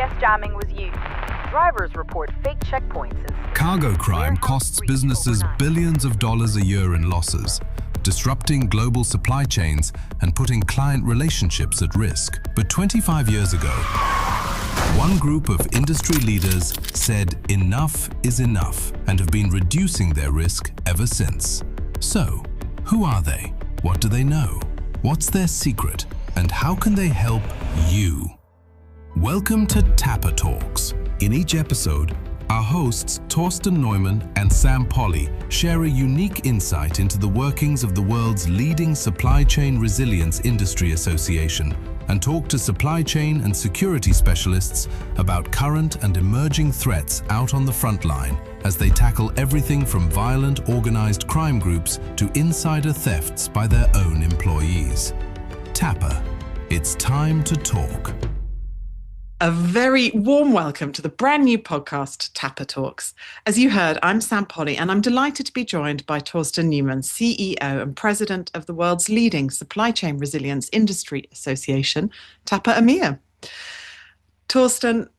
GPS jamming was used. Drivers report fake checkpoints and Cargo crime costs businesses billions of dollars a year in losses, disrupting global supply chains and putting client relationships at risk. But 25 years ago, one group of industry leaders said enough is enough and have been reducing their risk ever since. So, who are they? What do they know? What's their secret? And how can they help you? Welcome to TAPA Talks. In each episode, our hosts Thorsten Neumann and Pauly share a unique insight into the workings of the world's leading supply chain resilience industry association and talk to supply chain and security specialists about current and emerging threats out on the front line as they tackle everything from violent organized crime groups to insider thefts by their own employees. TAPA, it's time to talk. A very warm welcome to the brand new podcast, TAPA Talks. As you heard, I'm Pauly, and I'm delighted to be joined by Thorsten Neumann, CEO and President of the world's leading supply chain resilience industry association, TAPA EMEA. Thorsten,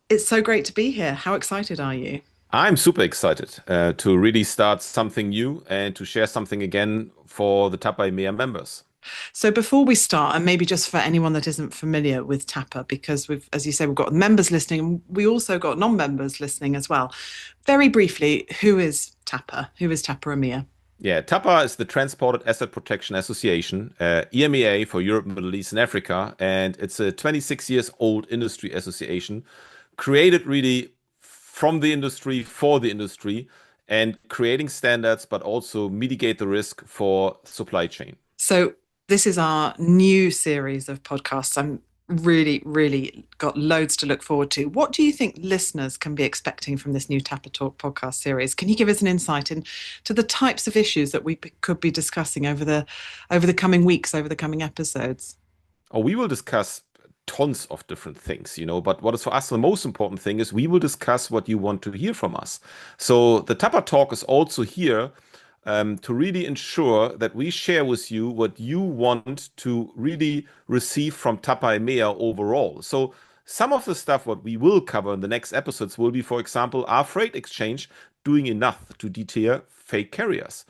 it's so great to be here. How excited are you? I'm super excited to really start something new and to share something again for the TAPA EMEA members. So before we start, and maybe just for anyone that isn't familiar with TAPA, because as you say, we've got members listening, and we also got non-members listening as well. Very briefly, who is TAPA? Who is TAPA EMEA? Yeah, TAPA is the Transported Asset Protection Association, EMEA for Europe, Middle East, and Africa. And it's a 26 years old industry association created really from the industry for the industry and creating standards, but also mitigate the risk for supply chain. So this is our new series of podcasts. I'm really got loads to look forward to. What do you think listeners can be expecting from this new TAPA Talk podcast series? Can you give us an insight into the types of issues that we could be discussing over the coming weeks, over the coming episodes? Oh, we will discuss tons of different things, but what is for us the most important thing is we will discuss what you want to hear from us. So the TAPA Talk is also here to really ensure that we share with you what you want to really receive from TAPA EMEA overall. So some of the stuff what we will cover in the next episodes will be, for example, our freight exchange doing enough to deter fake carriers?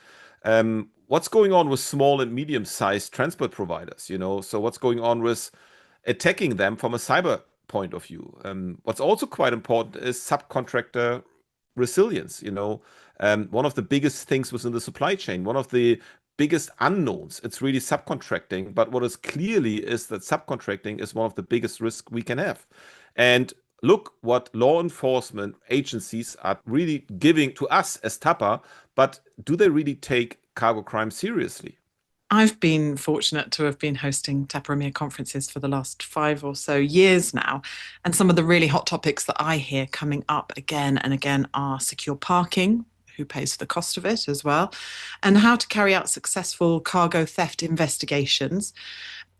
What's going on with small and medium-sized transport providers? So what's going on with attacking them from a cyber point of view? What's also quite important is subcontractor resilience. One of the biggest things within the supply chain, one of the biggest unknowns, it's really subcontracting. But what is clearly is that subcontracting is one of the biggest risks we can have. And look what law enforcement agencies are really giving to us as TAPA, but do they really take cargo crime seriously? I've been fortunate to have been hosting TAPA EMEA conferences for the last 5 or so years now. And some of the really hot topics that I hear coming up again and again are secure parking, who pays for the cost of it as well, and how to carry out successful cargo theft investigations.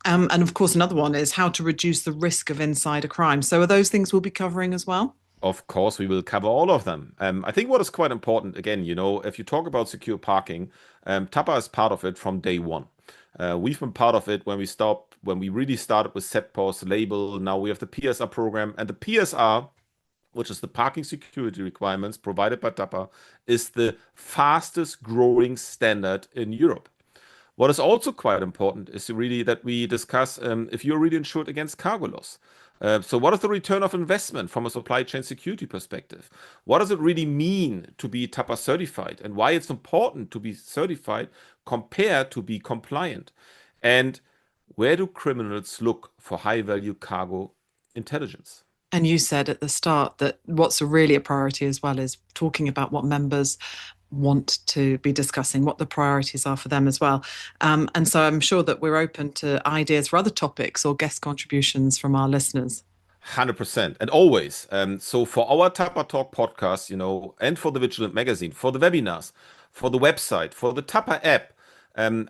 And of course, another one is how to reduce the risk of insider crime. So are those things we'll be covering as well? Of course, we will cover all of them. I think what is quite important, again, if you talk about secure parking, TAPA is part of it from day one. We've been part of it when we really started with SETPOS label. Now we have the PSR program, and the PSR, which is the parking security requirements provided by TAPA, is the fastest growing standard in Europe. What is also quite important is really that we discuss if you're really insured against cargo loss. So what is the return of investment from a supply chain security perspective? What does it really mean to be TAPA certified, and why it's important to be certified compared to be compliant? And where do criminals look for high-value cargo intelligence? And you said at the start that what's really a priority as well is talking about what members want to be discussing, what the priorities are for them as well. And so I'm sure that we're open to ideas for other topics or guest contributions from our listeners. 100%. And always. So for our TAPA Talk podcast, and for the Vigilant magazine, for the webinars, for the website, for the TAPA app,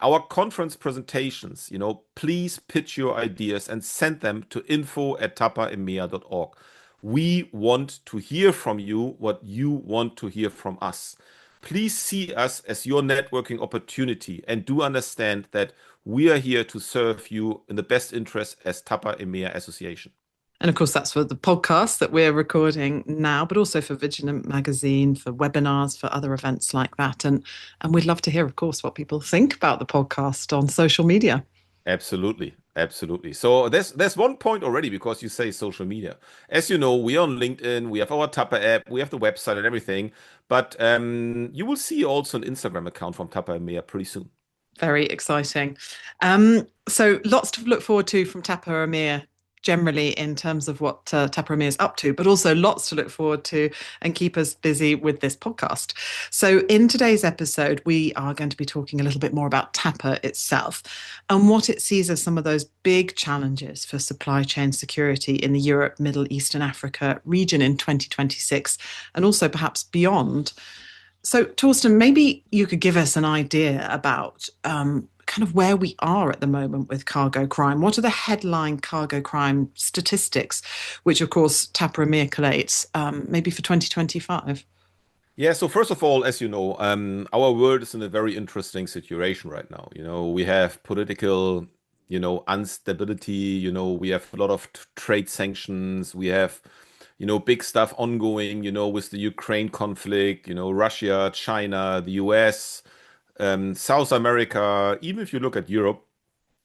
our conference presentations, please pitch your ideas and send them to info@tapaemea.org. We want to hear from you what you want to hear from us. Please see us as your networking opportunity and do understand that we are here to serve you in the best interest as TAPA EMEA Association. And of course, that's for the podcast that we're recording now, but also for Vigilant Magazine, for webinars, for other events like that. And we'd love to hear, of course, what people think about the podcast on social media. Absolutely. Absolutely. So there's one point already because you say social media. As you know, we are on LinkedIn, we have our TAPA app, we have the website and everything. But you will see also an Instagram account from TAPA EMEA pretty soon. Very exciting. So lots to look forward to from TAPA EMEA generally in terms of what TAPA EMEA is up to, but also lots to look forward to and keep us busy with this podcast. So in today's episode, we are going to be talking a little bit more about TAPA itself and what it sees as some of those big challenges for supply chain security in the Europe, Middle East and Africa region in 2026, and also perhaps beyond. So, Thorsten, maybe you could give us an idea about kind of where we are at the moment with cargo crime. What are the headline cargo crime statistics, which, of course, TAPA EMEA collates, maybe for 2025? Yeah, so first of all, as you know, our world is in a very interesting situation right now. We have political, instability, we have a lot of trade sanctions, we have big stuff ongoing, with the Ukraine conflict, Russia, China, the US, South America. Even if you look at Europe,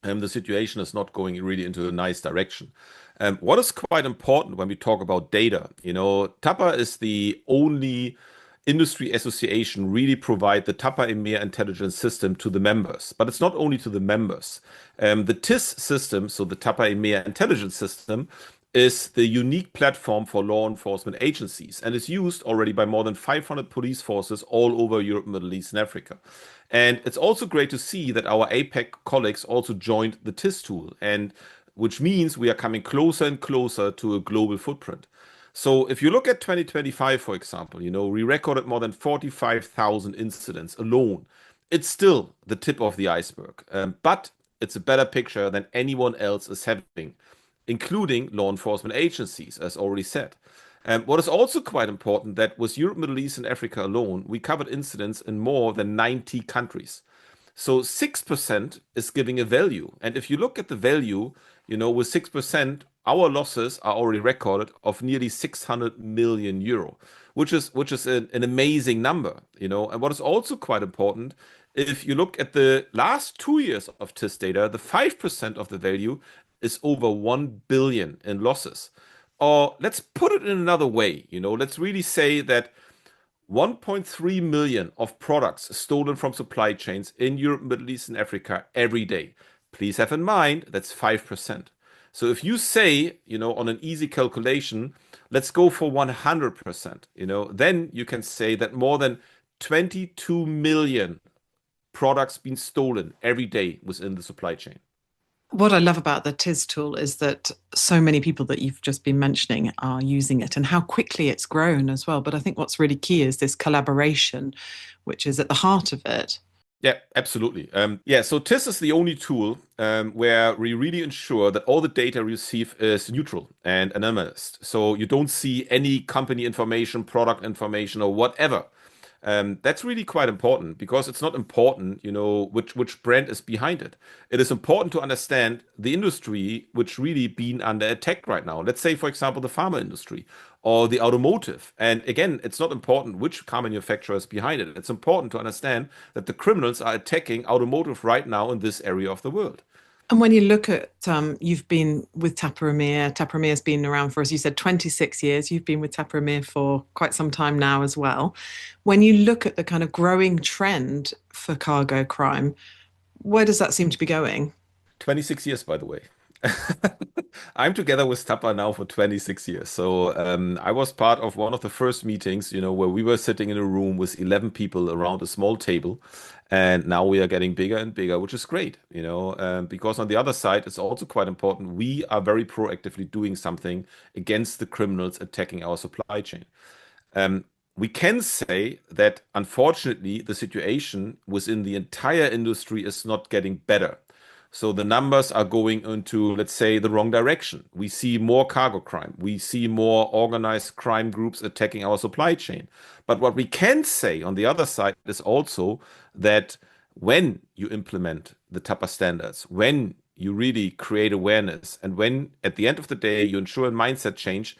the situation is not going really into a nice direction. What is quite important when we talk about data, TAPA is the only industry association really provide the TAPA EMEA intelligence system to the members. But it's not only to the members. The TIS system, so the TAPA EMEA intelligence system, is the unique platform for law enforcement agencies and is used already by more than 500 police forces all over Europe, Middle East, and Africa. And it's also great to see that our APEC colleagues also joined the TIS tool, and which means we are coming closer and closer to a global footprint. So if you look at 2025, for example, we recorded more than 45,000 incidents alone. It's still the tip of the iceberg, but it's a better picture than anyone else is having, including law enforcement agencies, as already said. What is also quite important that with Europe, Middle East, and Africa alone, we covered incidents in more than 90 countries. So 6% is giving a value. And if you look at the value, with 6%, our losses are already recorded of nearly 600 million euro, which is an amazing number, And what is also quite important, if you look at the last 2 years of TIS data, the 5% of the value is over 1 billion in losses. Or let's put it in another way, let's really say that 1.3 million of products stolen from supply chains in Europe, Middle East, and Africa every day. Please have in mind that's 5%. So if you say, on an easy calculation, let's go for 100%, then you can say that more than 22 million products being stolen every day within the supply chain. What I love about the TIS tool is that so many people that you've just been mentioning are using it and how quickly it's grown as well. But I think what's really key is this collaboration, which is at the heart of it. Yeah, absolutely. So TIS is the only tool where we really ensure that all the data we receive is neutral and anonymous. So you don't see any company information, product information, or whatever. That's really quite important because it's not important, which brand is behind it. It is important to understand the industry which really been under attack right now. Let's say, for example, the pharma industry or the automotive. And again, it's not important which car manufacturer is behind it. It's important to understand that the criminals are attacking automotive right now in this area of the world. And when you look at, you've been with TAPA EMEA has been around for, as you said, 26 years. You've been with TAPA EMEA for quite some time now as well. When you look at the kind of growing trend for cargo crime, where does that seem to be going? 26 years, by the way. I'm together with TAPA now for 26 years. So I was part of one of the first meetings, where we were sitting in a room with 11 people around a small table. And now we are getting bigger and bigger, which is great, because on the other side, it's also quite important. We are very proactively doing something against the criminals attacking our supply chain. We can say that, unfortunately, the situation within the entire industry is not getting better. So the numbers are going into, let's say, the wrong direction. We see more cargo crime. We see more organized crime groups attacking our supply chain. But what we can say on the other side is also that when you implement the TAPA standards, when you really create awareness. And when at the end of the day, you ensure a mindset change,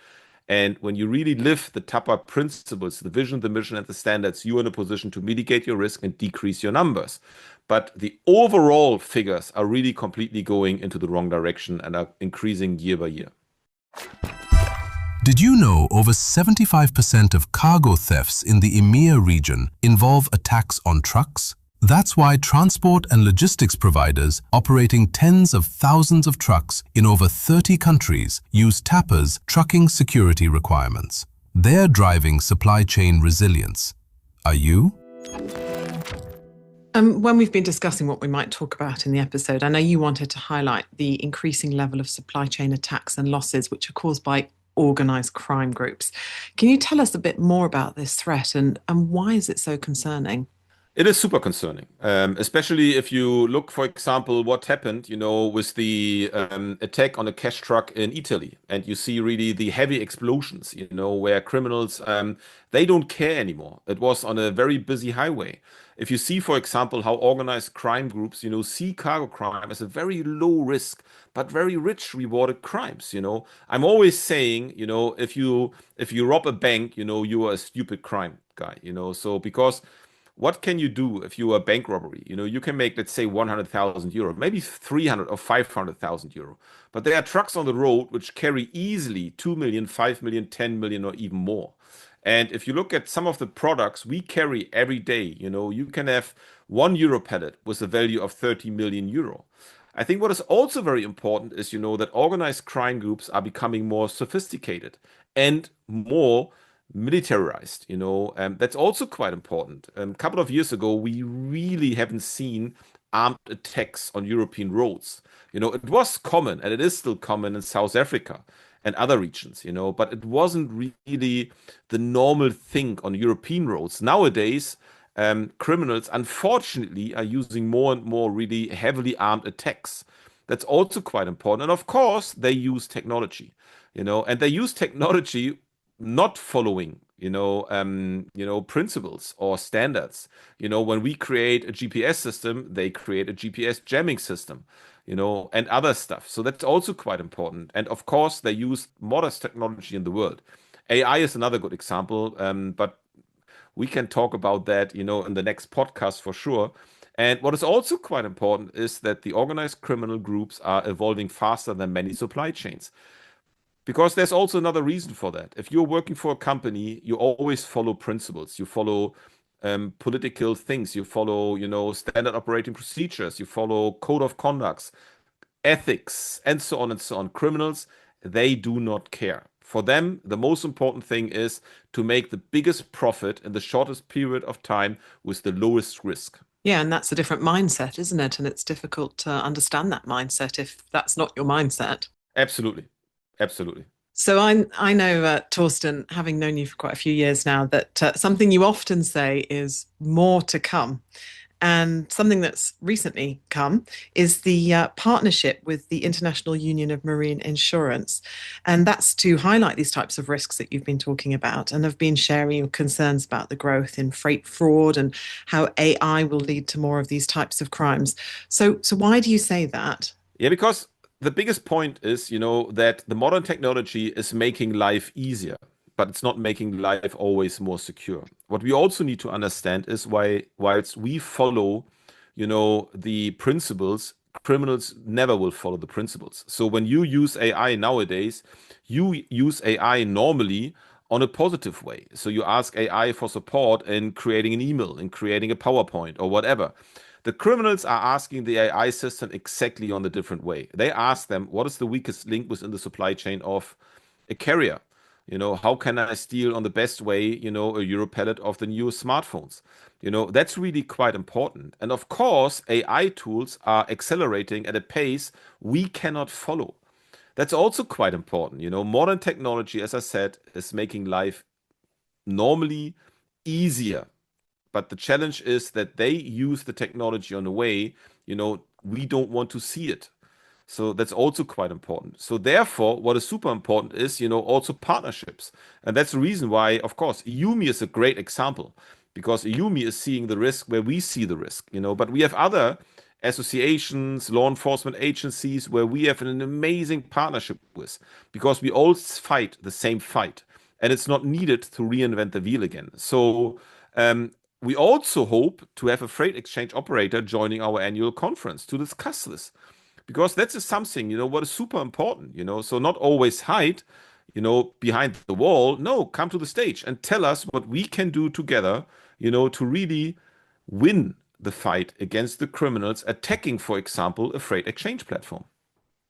and when you really live the TAPA principles, the vision, the mission, and the standards, you're in a position to mitigate your risk and decrease your numbers. But the overall figures are really completely going into the wrong direction and are increasing year by year. Did you know over 75% of cargo thefts in the EMEA region involve attacks on trucks? That's why transport and logistics providers operating tens of thousands of trucks in over 30 countries use TAPA's trucking security requirements. They're driving supply chain resilience. Are you? When we've been discussing what we might talk about in the episode, I know you wanted to highlight the increasing level of supply chain attacks and losses which are caused by organised crime groups. Can you tell us a bit more about this threat and why is it so concerning? It is super concerning, especially if you look, for example, what happened, with the attack on a cash truck in Italy, and you see really the heavy explosions, where criminals, they don't care anymore. It was on a very busy highway. If you see, for example, how organized crime groups, see cargo crime as a very low risk, but very rich rewarded crimes, I'm always saying, if you rob a bank, you are a stupid crime guy, so because what can you do if you are bank robbery? You can make, let's say, 100,000 euro, maybe 300 or 500,000 euro. But there are trucks on the road which carry easily 2 million, 5 million, 10 million, or even more. And if you look at some of the products we carry every day, you can have 1 euro pallet with a value of 30 million euro. I think what is also very important is, that organized crime groups are becoming more sophisticated and more militarized, that's also quite important. A couple of years ago, we really haven't seen armed attacks on European roads. It was common, and it is still common in South Africa and other regions, but it wasn't really the normal thing on European roads. Nowadays, criminals, unfortunately, are using more and more really heavily armed attacks. That's also quite important. And of course, they use technology, and they use technology not following, principles or standards. When we create a GPS system, they create a GPS jamming system, and other stuff. So that's also quite important. And of course, they use modern technology in the world. AI is another good example, but we can talk about that, in the next podcast for sure. And what is also quite important is that the organized criminal groups are evolving faster than many supply chains. Because there's also another reason for that. If you're working for a company, you always follow principles. You follow political things. You follow, standard operating procedures. You follow code of conducts, ethics, and so on and so on. Criminals, they do not care. For them, the most important thing is to make the biggest profit in the shortest period of time with the lowest risk. Yeah, and that's a different mindset, isn't it? And it's difficult to understand that mindset if that's not your mindset. Absolutely. Absolutely. So I know, Thorsten, having known you for quite a few years now, that something you often say is more to come. And something that's recently come is the partnership with the International Union of Marine Insurance. And that's to highlight these types of risks that you've been talking about and have been sharing your concerns about the growth in freight fraud and how AI will lead to more of these types of crimes. So why do you say that? Yeah, because the biggest point is, that the modern technology is making life easier, but it's not making life always more secure. What we also need to understand is whilst we follow, the principles, criminals never will follow the principles. So when you use AI nowadays, you use AI normally on a positive way. So you ask AI for support in creating an email, in creating a PowerPoint or whatever. The criminals are asking the AI system exactly on a different way. They ask them, what is the weakest link within the supply chain of a carrier? How can I steal on the best way, a Europallet of the new smartphones? That's really quite important. And of course, AI tools are accelerating at a pace we cannot follow. That's also quite important. Modern technology, as I said, is making life normally easier. But the challenge is that they use the technology on a way, we don't want to see it. So that's also quite important. So therefore, what is super important is, also partnerships. And that's the reason why, of course, EUMI is a great example, because EUMI is seeing the risk where we see the risk, but we have other associations, law enforcement agencies, where we have an amazing partnership with, because we all fight the same fight, and it's not needed to reinvent the wheel again. So we also hope to have a freight exchange operator joining our annual conference to discuss this, because that's just something, what is super important, so not always hide, behind the wall. No, come to the stage and tell us what we can do together, to really win the fight against the criminals attacking, for example, a freight exchange platform.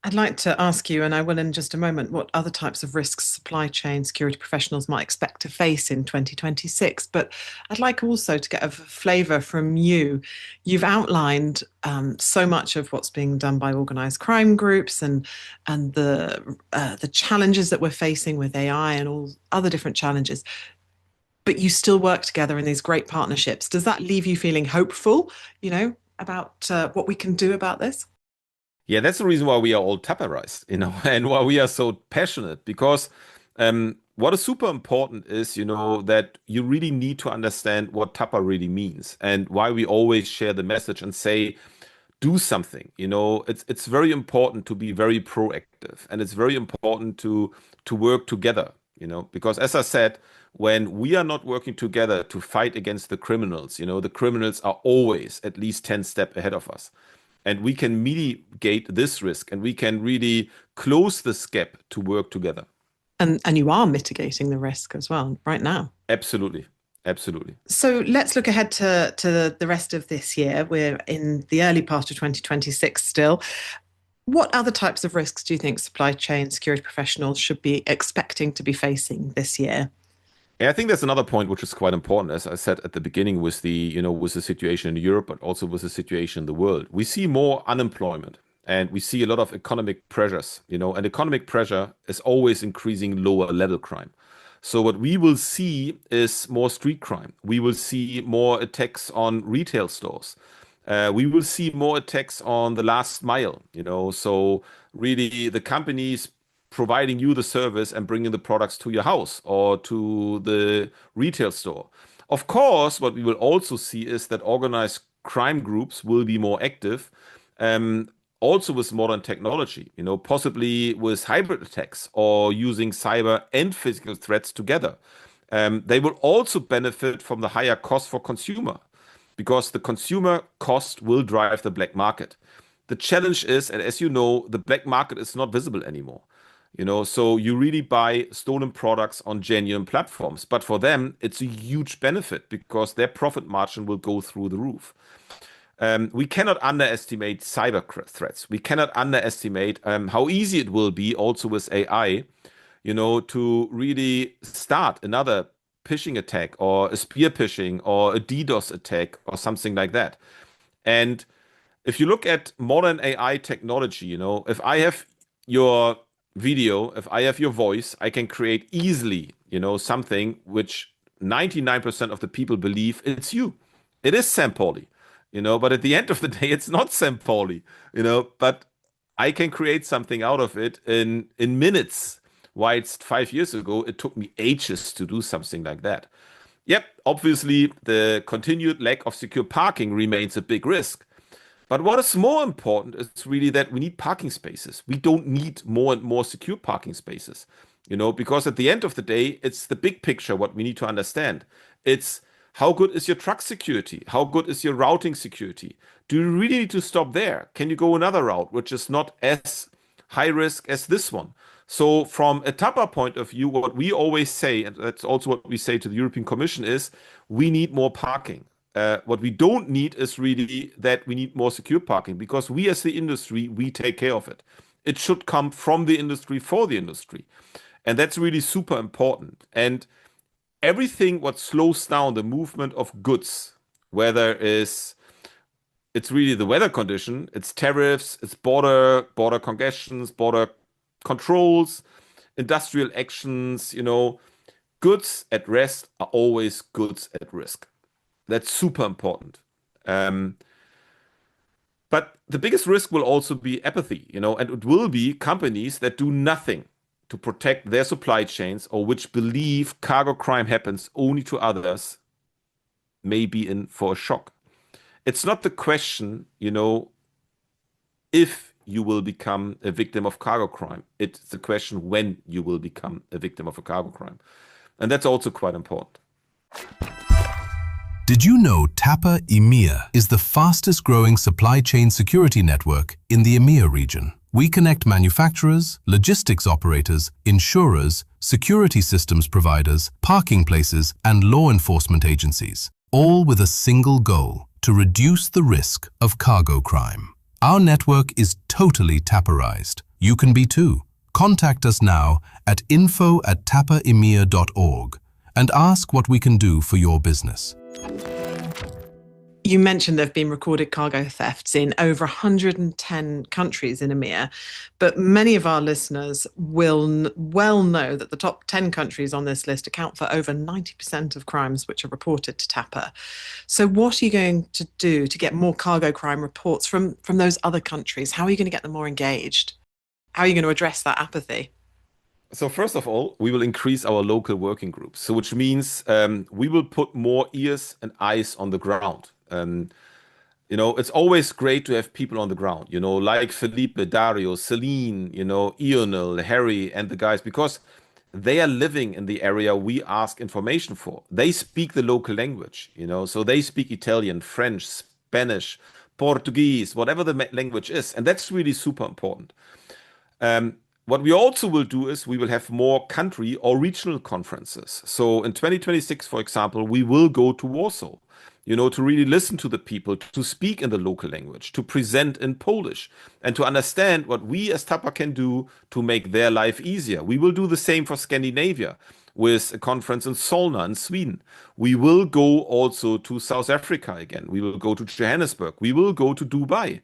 I'd like to ask you, and I will in just a moment, what other types of risks supply chain security professionals might expect to face in 2026. But I'd like also to get a flavour from you. You've outlined so much of what's being done by organised crime groups and the challenges that we're facing with AI and all other different challenges. But you still work together in these great partnerships. Does that leave you feeling hopeful, about what we can do about this? Yeah, that's the reason why we are all Taparized, and why we are so passionate. Because what is super important is, that you really need to understand what Tapa really means, and why we always share the message and say, do something. It's very important to be very proactive, and it's very important to work together. Because as I said, when we are not working together to fight against the criminals, the criminals are always at least 10 steps ahead of us. And we can mitigate this risk, and we can really close this gap to work together. And you are mitigating the risk as well right now. Absolutely. Absolutely. So let's look ahead to the rest of this year. We're in the early part of 2026 still. What other types of risks do you think supply chain security professionals should be expecting to be facing this year? Yeah, I think that's another point which is quite important, as I said at the beginning, with with the situation in Europe, but also with the situation in the world. We see more unemployment, and we see a lot of economic pressures, and economic pressure is always increasing lower level crime. So what we will see is more street crime. We will see more attacks on retail stores. We will see more attacks on the last mile, so really the companies providing you the service and bringing the products to your house or to the retail store. Of course, what we will also see is that organized crime groups will be more active, also with modern technology, possibly with hybrid attacks or using cyber and physical threats together. They will also benefit from the higher cost for consumer, because the consumer cost will drive the black market. The challenge is, and as you know, the black market is not visible anymore. So you really buy stolen products on genuine platforms. But for them, it's a huge benefit, because their profit margin will go through the roof. We cannot underestimate cyber threats. We cannot underestimate how easy it will be also with AI, to really start another phishing attack or a spear phishing or a DDoS attack or something like that. And if you look at modern AI technology, if I have your video, if I have your voice, I can create easily, something which 99% of the people believe it's you. It is Sam Pauly, but at the end of the day, it's not Sam Pauly, but I can create something out of it in minutes. Why it's 5 years ago, it took me ages to do something like that. Yep, obviously, the continued lack of secure parking remains a big risk. But what is more important is really that we need parking spaces. We don't need more and more secure parking spaces, because at the end of the day, it's the big picture what we need to understand. It's how good is your truck security? How good is your routing security? Do you really need to stop there? Can you go another route, which is not as high risk as this one? So from a TAPA point of view, what we always say, and that's also what we say to the European Commission, is we need more parking. What we don't need is really that we need more secure parking, because we as the industry, we take care of it. It should come from the industry for the industry. And that's really super important. And everything what slows down the movement of goods, whether it's really the weather condition, it's tariffs, it's border congestions, border controls, industrial actions, goods at rest are always goods at risk. That's super important. But the biggest risk will also be apathy, and it will be companies that do nothing to protect their supply chains, or which believe cargo crime happens only to others, may be in for a shock. It's not the question, if you will become a victim of cargo crime. It's the question when you will become a victim of a cargo crime. And that's also quite important. Did you know TAPA EMEA is the fastest growing supply chain security network in the EMEA region? We connect manufacturers, logistics operators, insurers, security systems providers, parking places, and law enforcement agencies, all with a single goal: to reduce the risk of cargo crime. Our network is totally TAPArized. You can be too. Contact us now at info@tapaemea.org and ask what we can do for your business. You mentioned there have been recorded cargo thefts in over 110 countries in EMEA, but many of our listeners will well know that the top 10 countries on this list account for over 90% of crimes which are reported to TAPA. So what are you going to do to get more cargo crime reports from those other countries? How are you going to get them more engaged? How are you going to address that apathy? So first of all, we will increase our local working groups. So which means we will put more ears and eyes on the ground. It's always great to have people on the ground, like Felipe, Dario, Celine, Ionel, Harry, and the guys, because they are living in the area we ask information for. They speak the local language, so they speak Italian, French, Spanish, Portuguese, whatever the language is. And that's really super important. What we also will do is we will have more country or regional conferences. So in 2026, for example, we will go to Warsaw, to really listen to the people, to speak in the local language, to present in Polish, and to understand what we as TAPA can do to make their life easier. We will do the same for Scandinavia with a conference in Solna in Sweden. We will go also to South Africa again. We will go to Johannesburg. We will go to Dubai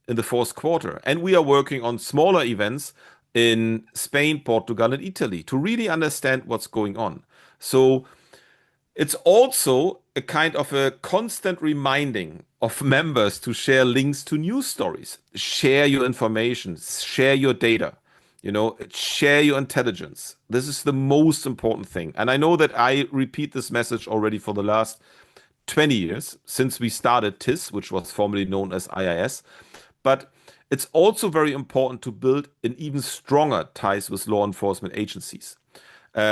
in the fourth quarter. And we are working on smaller events in Spain, Portugal, and Italy to really understand what's going on. So it's also a kind of a constant reminding of members to share links to news stories, share your information, share your data, share your intelligence. This is the most important thing. And I know that I repeat this message already for the last 20 years since we started TIS, which was formerly known as IIS. But it's also very important to build an even stronger ties with law enforcement agencies.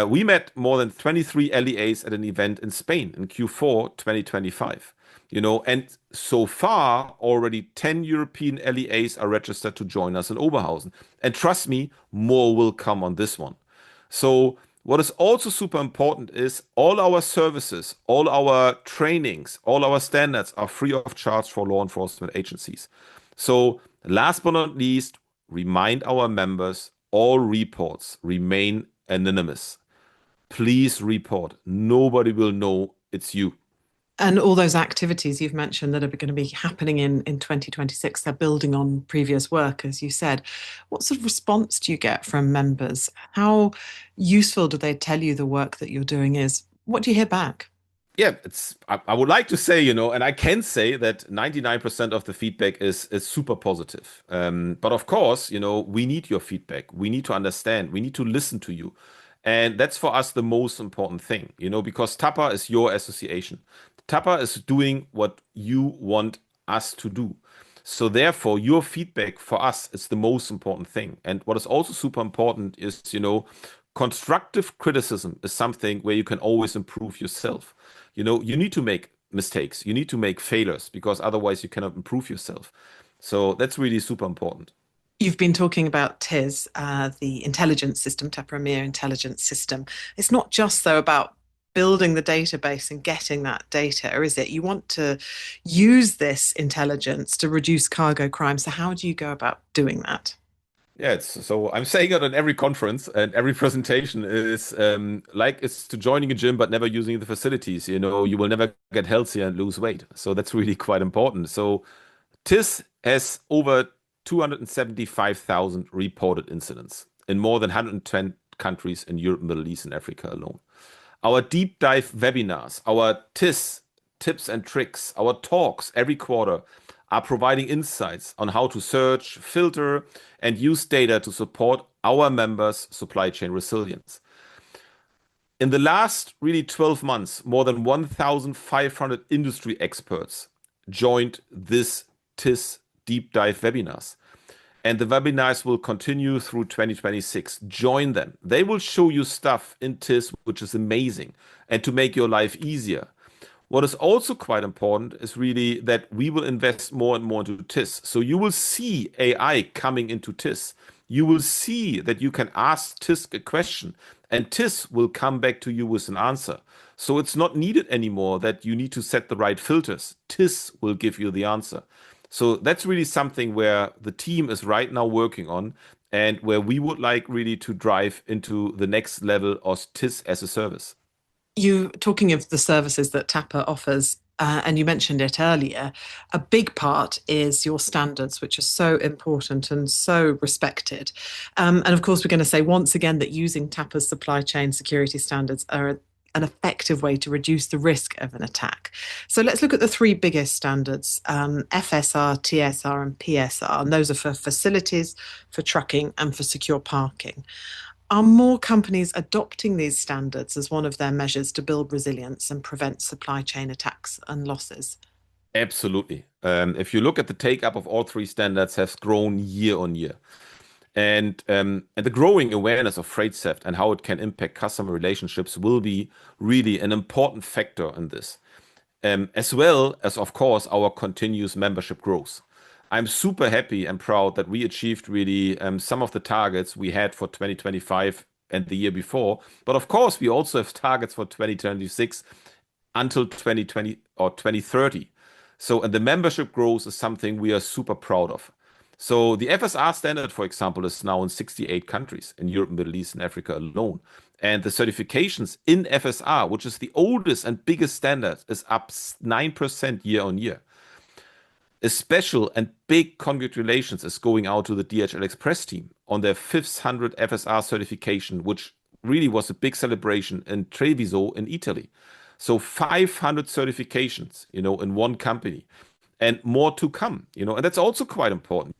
We met more than 23 LEAs at an event in Spain in Q4 2025. And so far already 10 European LEAs are registered to join us in Oberhausen. And trust me, more will come on this one. So what is also super important is all our services, all our trainings, all our standards are free of charge for law enforcement agencies. So last but not least, remind our members all reports remain anonymous. Please report. Nobody will know it's you. And all those activities you've mentioned that are going to be happening in 2026, they're building on previous work, as you said. What sort of response do you get from members? How useful do they tell you the work that you're doing is? What do you hear back? Yeah, I would like to say, and I can say that 99% of the feedback is super positive. But of course, we need your feedback. We need to understand. We need to listen to you. And that's for us the most important thing, because TAPA is your association. TAPA is doing what you want us to do. So therefore, your feedback for us is the most important thing. And what is also super important is, constructive criticism is something where you can always improve yourself. You need to make mistakes. You need to make failures because otherwise you cannot improve yourself. So that's really super important. You've been talking about TIS, the intelligence system, TAPA EMEA intelligence system. It's not just, though, about building the database and getting that data, or is it? You want to use this intelligence to reduce cargo crime. So how do you go about doing that? Yeah, so I'm saying it on every conference and every presentation is like it's to joining a gym but never using the facilities. You will never get healthier and lose weight. So that's really quite important. So TIS has over 275,000 reported incidents in more than 110 countries in Europe, Middle East, and Africa alone. Our deep dive webinars, our TIS tips and tricks, our talks every quarter are providing insights on how to search, filter, and use data to support our members' supply chain resilience. In the last really 12 months, more than 1,500 industry experts joined this TIS deep dive webinars. And the webinars will continue through 2026. Join them. They will show you stuff in TIS, which is amazing, and to make your life easier. What is also quite important is really that we will invest more and more into TIS. So you will see AI coming into TIS. You will see that you can ask TIS a question and TIS will come back to you with an answer. So it's not needed anymore that you need to set the right filters. TIS will give you the answer. So that's really something where the team is right now working on and where we would like really to drive into the next level of TIS as a service. You talking of the services that TAPA offers, and you mentioned it earlier, a big part is your standards, which are so important and so respected. And of course, we're going to say once again that using TAPA's supply chain security standards are an effective way to reduce the risk of an attack. So let's look at the three biggest standards, FSR, TSR, and PSR. And those are for facilities, for trucking, and for secure parking. Are more companies adopting these standards as one of their measures to build resilience and prevent supply chain attacks and losses? Absolutely. If you look at the take up of all three standards has grown year on year. And the growing awareness of freight theft and how it can impact customer relationships will be really an important factor in this, as well as, of course, our continuous membership growth. I'm super happy and proud that we achieved really some of the targets we had for 2025 and the year before. But of course, we also have targets for 2026 until 2020 or 2030. So, and the membership growth is something we are super proud of. So the FSR standard, for example, is now in 68 countries in Europe, Middle East, and Africa alone. And the certifications in FSR, which is the oldest and biggest standard, is up 9% year on year. A special and big congratulations is going out to the DHL Express team on their 500 FSR certification, which really was a big celebration in Treviso in Italy. So 500 certifications, in one company and more to come, and that's also quite important.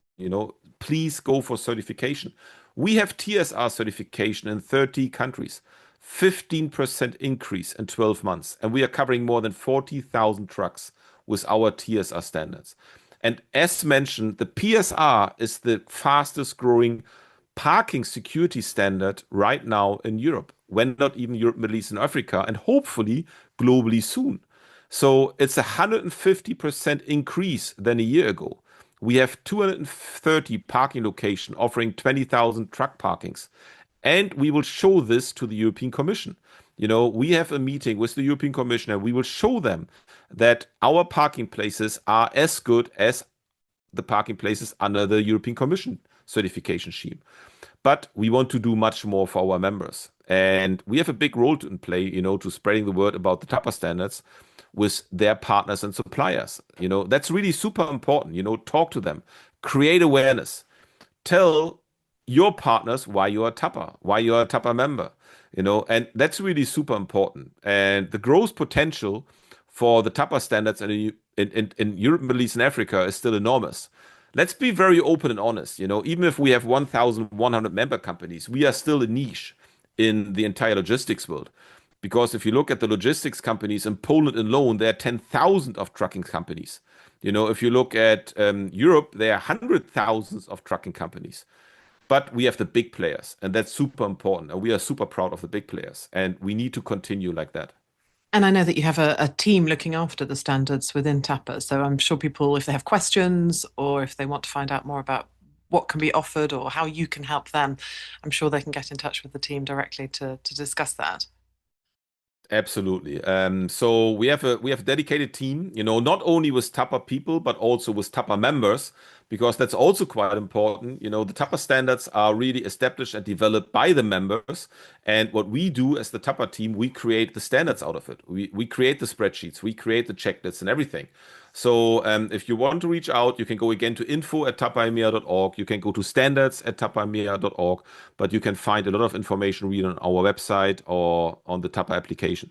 Please go for certification. We have TSR certification in 30 countries, 15% increase in 12 months. And we are covering more than 40,000 trucks with our TSR standards. And as mentioned, the PSR is the fastest growing parking security standard right now in Europe, when not even Europe, Middle East, and Africa, and hopefully globally soon. So it's a 150% increase than a year ago. We have 230 parking locations offering 20,000 truck parkings. And we will show this to the European Commission. We have a meeting with the European Commission and we will show them that our parking places are as good as the parking places under the European Commission certification scheme. But we want to do much more for our members. And we have a big role to play, to spreading the word about the TAPA standards with their partners and suppliers. That's really super important. Talk to them, create awareness, tell your partners why you are TAPA, why you are a TAPA member, and that's really super important. And the growth potential for the TAPA standards in Europe, Middle East, and Africa is still enormous. Let's be very open and honest. Even if we have 1,100 member companies, we are still a niche in the entire logistics world. Because if you look at the logistics companies in Poland alone, there are 10,000 of trucking companies. If you look at Europe, there are hundred thousands of trucking companies. But we have the big players, and that's super important. And we are super proud of the big players, and we need to continue like that. And I know that you have a team looking after the standards within TAPA. So I'm sure people, if they have questions or if they want to find out more about what can be offered or how you can help them, I'm sure they can get in touch with the team directly to discuss that. Absolutely. So we have a dedicated team, not only with TAPA people, but also with TAPA members, because that's also quite important. The TAPA standards are really established and developed by the members. And what we do as the TAPA team, we create the standards out of it. We create the spreadsheets, we create the checklists and everything. So if you want to reach out, you can go again to info@tapaemea.org. You can go to standards@tapaemea.org, but you can find a lot of information really on our website or on the TAPA application.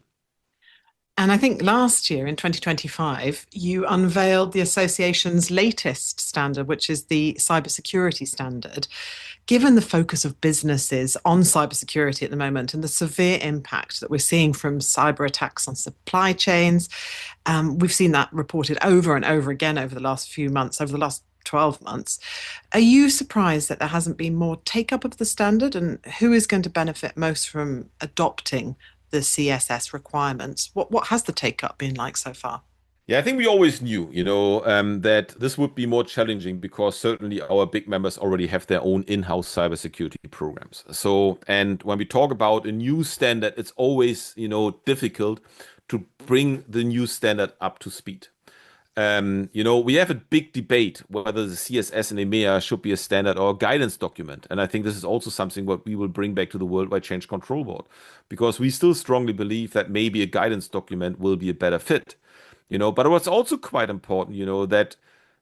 And I think last year in 2025, you unveiled the association's latest standard, which is the cybersecurity standard. Given the focus of businesses on cybersecurity at the moment and the severe impact that we're seeing from cyber attacks on supply chains, we've seen that reported over and over again over the last few months, over the last 12 months. Are you surprised that there hasn't been more take up of the standard? And who is going to benefit most from adopting the CSS requirements? What has the take up been like so far? Yeah, I think we always knew, that this would be more challenging because certainly our big members already have their own in-house cybersecurity programs. So, and when we talk about a new standard, it's always, difficult to bring the new standard up to speed. We have a big debate whether the CSS and EMEA should be a standard or a guidance document. And I think this is also something what we will bring back to the Worldwide Change Control Board, because we still strongly believe that maybe a guidance document will be a better fit. But what's also quite important, that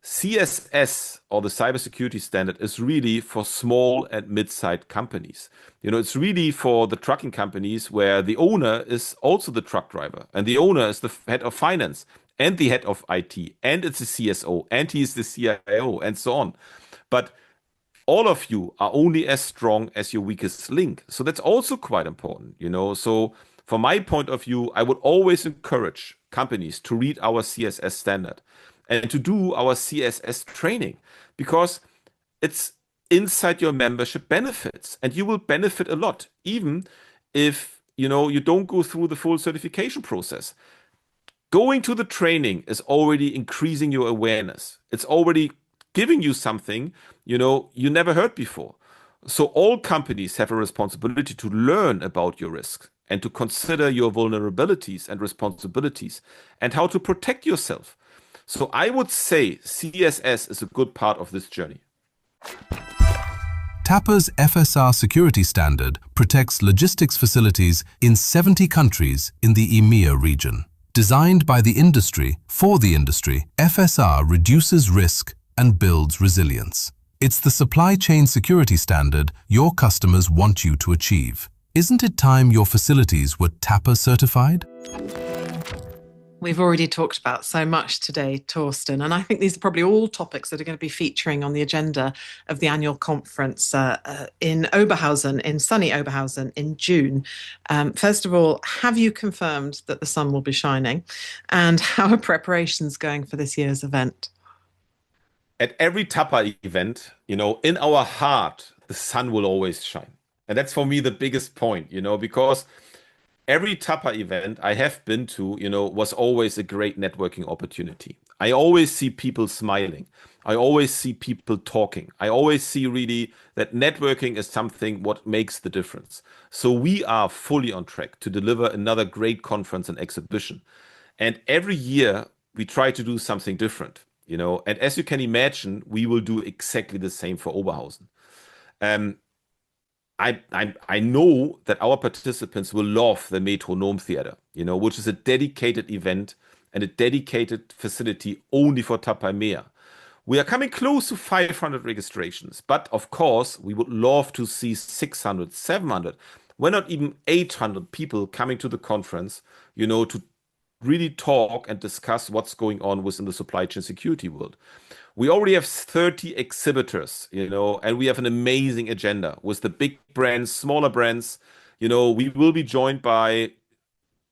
CSS, or the cybersecurity standard, is really for small and mid-sized companies. It's really for the trucking companies where the owner is also the truck driver, and the owner is the head of finance and the head of IT, and it's the CSO, and he is the CIO, and so on. But all of you are only as strong as your weakest link. So that's also quite important, So from my point of view, I would always encourage companies to read our CSS standard and to do our CSS training, because it's inside your membership benefits and you will benefit a lot, even if you don't go through the full certification process. Going to the training is already increasing your awareness. It's already giving you something you never heard before. So all companies have a responsibility to learn about your risks and to consider your vulnerabilities and responsibilities and how to protect yourself. So I would say CSS is a good part of this journey. TAPA's FSR security standard protects logistics facilities in 70 countries in the EMEA region. Designed by the industry for the industry, FSR reduces risk and builds resilience. It's the supply chain security standard your customers want you to achieve. Isn't it time your facilities were TAPA certified? We've already talked about so much today, Thorsten, and I think these are probably all topics that are going to be featuring on the agenda of the annual conference in Oberhausen, in sunny Oberhausen, in June. First of all, have you confirmed that the sun will be shining? And how are preparations going for this year's event? At every TAPA event, in our heart, the sun will always shine. And that's for me the biggest point, because every TAPA event I have been to, was always a great networking opportunity. I always see people smiling. I always see people talking. I always see really that networking is something what makes the difference. So we are fully on track to deliver another great conference and exhibition. And every year we try to do something different, and as you can imagine, we will do exactly the same for Oberhausen. I know that our participants will love the Metronome Theater, which is a dedicated event and a dedicated facility only for TAPA EMEA. We are coming close to 500 registrations, but of course, we would love to see 600, 700, why not even 800 people coming to the conference, to really talk and discuss what's going on within the supply chain security world. We already have 30 exhibitors, and we have an amazing agenda with the big brands, smaller brands. We will be joined by,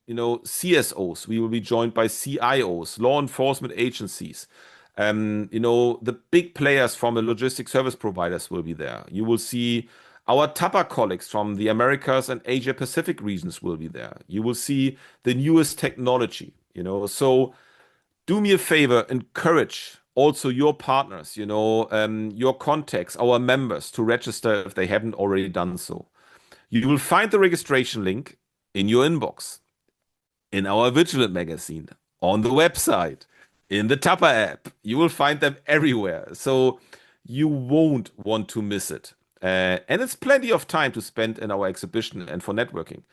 CSOs. We will be joined by CIOs, law enforcement agencies. The big players from the logistics service providers will be there. You will see our TAPA colleagues from the Americas and Asia Pacific regions will be there. You will see the newest technology, So do me a favor, encourage also your partners, your contacts, our members to register if they haven't already done so. You will find the registration link in your inbox, in our Vigilant magazine, on the website, in the TAPA app. You will find them everywhere. So you won't want to miss it. And it's plenty of time to spend in our exhibition and for networking.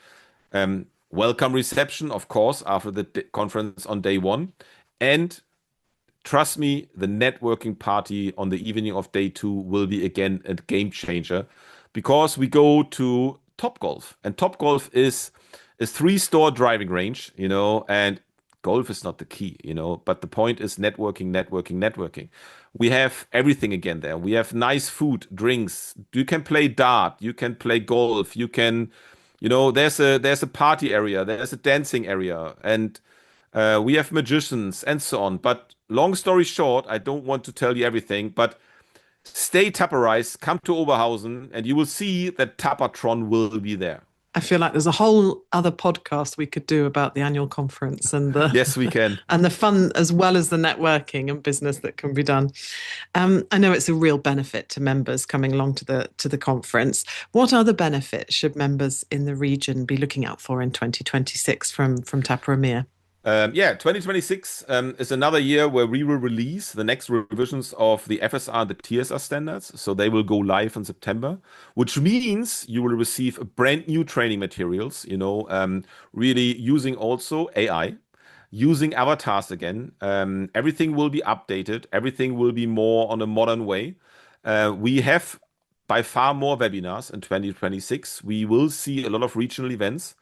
Welcome reception, of course, after the conference on day one. And trust me, the networking party on the evening of day two will be again a game changer, because we go to Topgolf. And Topgolf is a 3-store driving range, and golf is not the key, but the point is networking. We have everything again there. We have nice food, drinks. You can play dart, you can play golf, you can, there's a party area, there's a dancing area, and We have magicians and so on. But long story short, I don't want to tell you everything, but stay Tapperized, come to Oberhausen, and you will see that Tapatron will be there. I feel like there's a whole other podcast we could do about the annual conference and the Yes, we can. and the fun as well as the networking and business that can be done. I know it's a real benefit to members coming along to the conference. What other benefits should members in the region be looking out for in 2026 from TAPA EMEA? 2026 is another year where we will release the next revisions of the FSR and the TSR standards. So they will go live in September, which means you will receive a brand new training materials, really using also AI, using avatars again. Everything will be updated. Everything will be more on a modern way. We have by far more webinars in 2026. We will see a lot of regional events.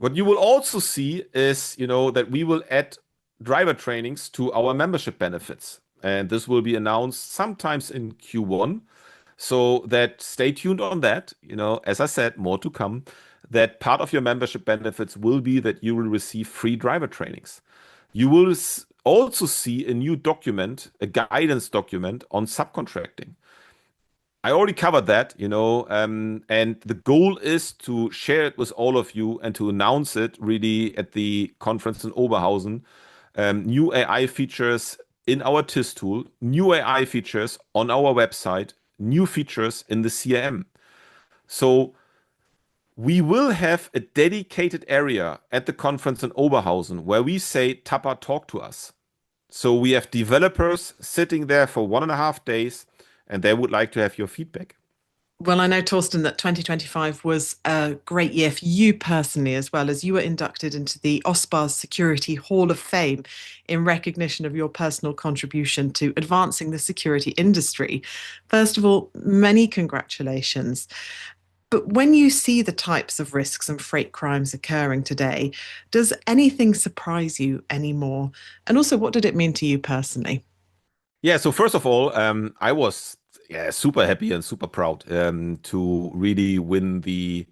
What you will also see is, that we will add driver trainings to our membership benefits. And this will be announced sometimes in Q1. So that stay tuned on that. As I said, more to come. That part of your membership benefits will be that you will receive free driver trainings. You will also see a new document, a guidance document on subcontracting. I already covered that, and the goal is to share it with all of you and to announce it really at the conference in Oberhausen. New AI features in our TIS tool, new AI features on our website, new features in the CRM. So we will have a dedicated area at the conference in Oberhausen where we say, TAPA, talk to us. So we have developers sitting there for 1.5 days, and they would like to have your feedback. Well, I know, Thorsten, that 2025 was a great year for you personally, as well as you were inducted into the OSPA's Security Hall of Fame in recognition of your personal contribution to advancing the security industry. First of all, many congratulations. But when you see the types of risks and freight crimes occurring today, does anything surprise you anymore? And also, what did it mean to you personally? Yeah, so first of all, I was super happy and super proud to really win the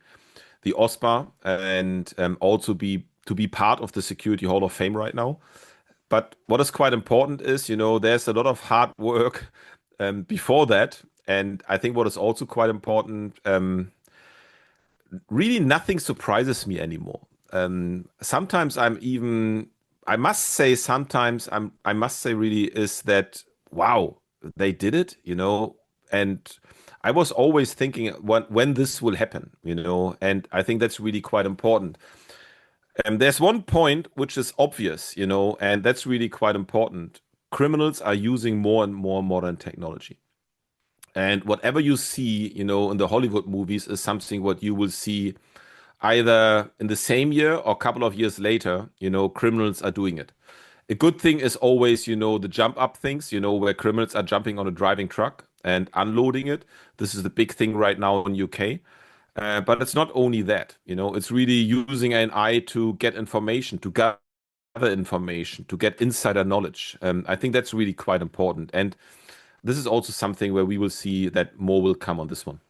OSPA and also to be part of the Security Hall of Fame right now. But what is quite important is, there's a lot of hard work before that. And I think what is also quite important, really nothing surprises me anymore. Sometimes I must say really is that, wow, they did it, and I was always thinking when this will happen, and I think that's really quite important. And there's one point which is obvious, and that's really quite important. Criminals are using more and more modern technology. And whatever you see, in the Hollywood movies is something what you will see either in the same year or a couple of years later, criminals are doing it. A good thing is always, the jump up things, where criminals are jumping on a driving truck and unloading it. This is the big thing right now in UK. But it's not only that, it's really using an eye to get information, to gather information, to get insider knowledge. I think that's really quite important. And this is also something where we will see that more will come on this one.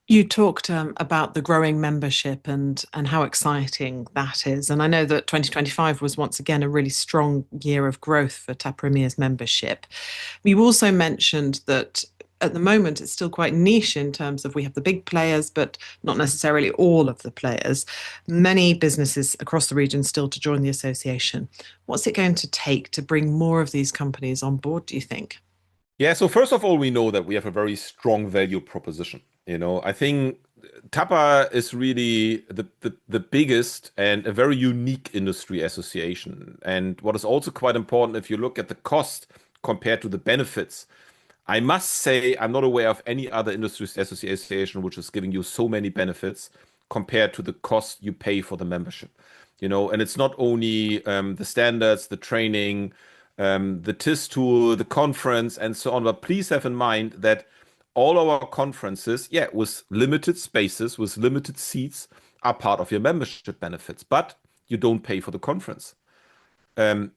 You talked about the growing membership and how exciting that is. And I know that 2025 was once again a really strong year of growth for TAPA EMEA's membership. You also mentioned that at the moment it's still quite niche in terms of we have the big players, but not necessarily all of the players. Many businesses across the region still to join the association. What's it going to take to bring more of these companies on board, do you think? Yeah, so first of all, we know that we have a very strong value proposition. I think TAPA is really the biggest and a very unique industry association. And what is also quite important, if you look at the cost compared to the benefits, I must say I'm not aware of any other industry association which is giving you so many benefits compared to the cost you pay for the membership. And it's not only the standards, the training, the TIS tool, the conference, and so on. But please have in mind that all our conferences, with limited spaces, with limited seats, are part of your membership benefits, but you don't pay for the conference. I'm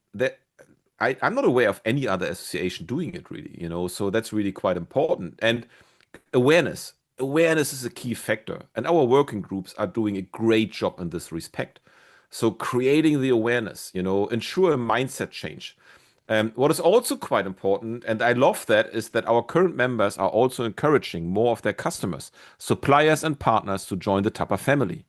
not aware of any other association doing it really, so that's really quite important. And awareness is a key factor, and our working groups are doing a great job in this respect. So creating the awareness, ensure a mindset change. What is also quite important, and I love that, is that our current members are also encouraging more of their customers, suppliers and partners to join the TAPA family.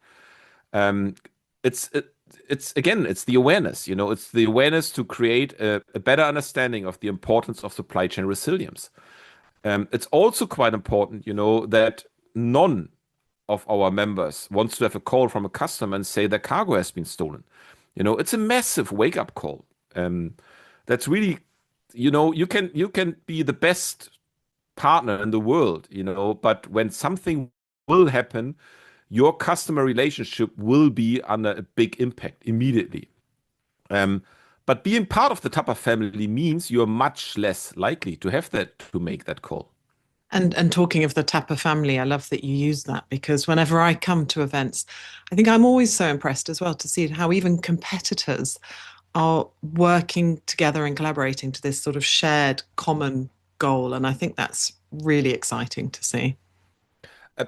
It's the awareness, it's the awareness to create a better understanding of the importance of supply chain resilience. It's also quite important, that none of our members wants to have a call from a customer and say their cargo has been stolen. It's a massive wake-up call. That's really, you can be the best partner in the world, but when something will happen, your customer relationship will be under a big impact immediately. But being part of the TAPA family means you're much less likely to make that call. And talking of the TAPA family, I love that you use that, because whenever I come to events, I think I'm always so impressed as well to see how even competitors are working together and collaborating to this sort of shared common goal. And I think that's really exciting to see.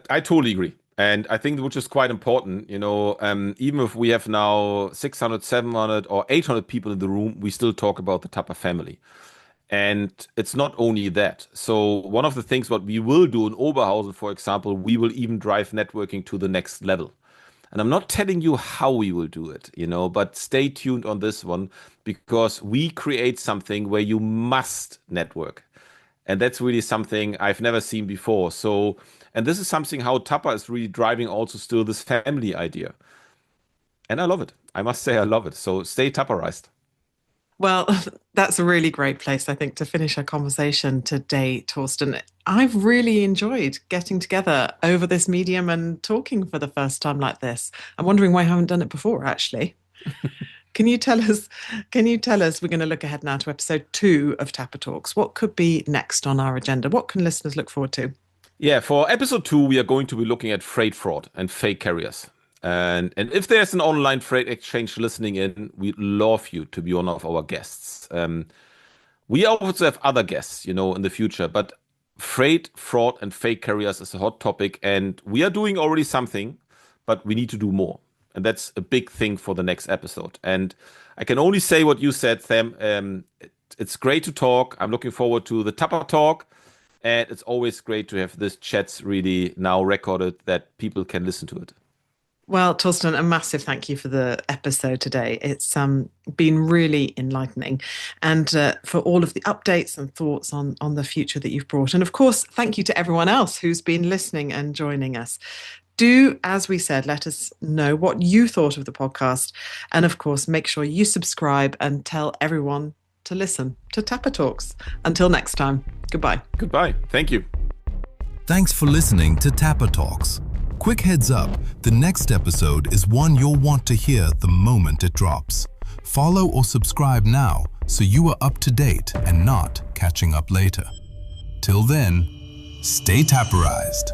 I totally agree. And I think which is quite important, even if we have now 600, 700 or 800 people in the room, we still talk about the TAPA family. And it's not only that. So one of the things what we will do in Oberhausen, for example, we will even drive networking to the next level. And I'm not telling you how we will do it, but stay tuned on this one, because we create something where you must network. And that's really something I've never seen before. And this is something how TAPA is really driving also still this family idea. And I love it. I must say I love it. So stay TAPAized. Well, that's a really great place, I think, to finish our conversation today, Thorsten. I've really enjoyed getting together over this medium and talking for the first time like this. I'm wondering why I haven't done it before, actually. Can you tell us, we're going to look ahead now to episode 2 of TAPA Talks. What could be next on our agenda? What can listeners look forward to? Yeah, for episode 2, we are going to be looking at freight fraud and fake carriers. And if there's an online freight exchange listening in, we'd love you to be one of our guests. We also have other guests, in the future, but freight, fraud, and fake carriers is a hot topic, and we are doing already something, but we need to do more. And that's a big thing for the next episode. And I can only say what you said, Sam. It's great to talk. I'm looking forward to the TAPA talk. And it's always great to have this chats really now recorded that people can listen to it. Well, Thorsten, a massive thank you for the episode today. It's been really enlightening, and for all of the updates and thoughts on the future that you've brought. And of course, thank you to everyone else who's been listening and joining us. Do, as we said, let us know what you thought of the podcast. And of course, make sure you subscribe and tell everyone to listen to TAPA Talks. Until next time, goodbye. Goodbye. Thank you. Thanks for listening to TAPA Talks. Quick heads up, the next episode is one you'll want to hear the moment it drops. Follow or subscribe now so you are up to date and not catching up later. Till then, stay TAPAized.